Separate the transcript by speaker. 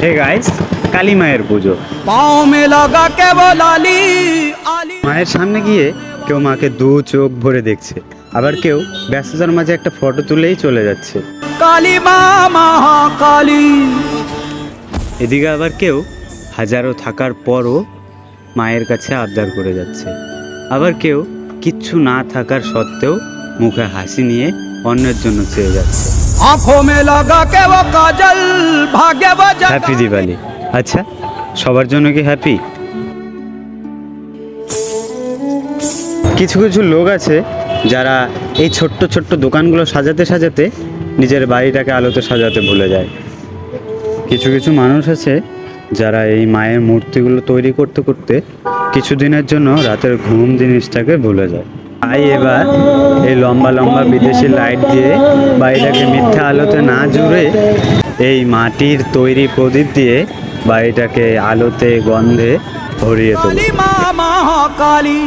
Speaker 1: Hey guys, Kali মায়ের পুজো। মায়ের সামনে গিয়ে কেউ মাকে দু চোখ ভরে দেখছে, আবার কেউ ব্যস্ততার মাঝে একটা ফটো তুলেই চলে যাচ্ছে।
Speaker 2: কালী মা মহাকালী।
Speaker 1: এদিকে আবার কেউ হাজারো থাকার পরও মায়ের কাছে আবদার করে যাচ্ছে, আবার কেউ কিচ্ছু না থাকার সত্ত্বেও মুখে হাসি নিয়ে অন্যের জন্য চেয়ে যাচ্ছে। হ্যাপি দিওয়ালি। আচ্ছা, সবার জন্য কি হ্যাপি? কিছু কিছু লোক আছে যারা এই ছোট্ট ছোট্ট দোকানগুলো সাজাতে সাজাতে নিজের বাড়িটাকে আলোতে সাজাতে ভুলে যায়। কিছু কিছু মানুষ আছে যারা এই মায়ের মূর্তিগুলো তৈরি করতে করতে কিছুদিনের জন্য রাতের ঘুম জিনিসটাকে ভুলে যায়। তাই এবার এই লম্বা লম্বা বিদেশি লাইট দিয়ে বাড়িটাকে মিথ্যা আলোতে না জুড়ে এই মাটির তৈরি প্রদীপ দিয়ে বাড়িটাকে আলোতে গন্ধে ভরিয়ে তোলে।
Speaker 2: কালী মা মহাকালী।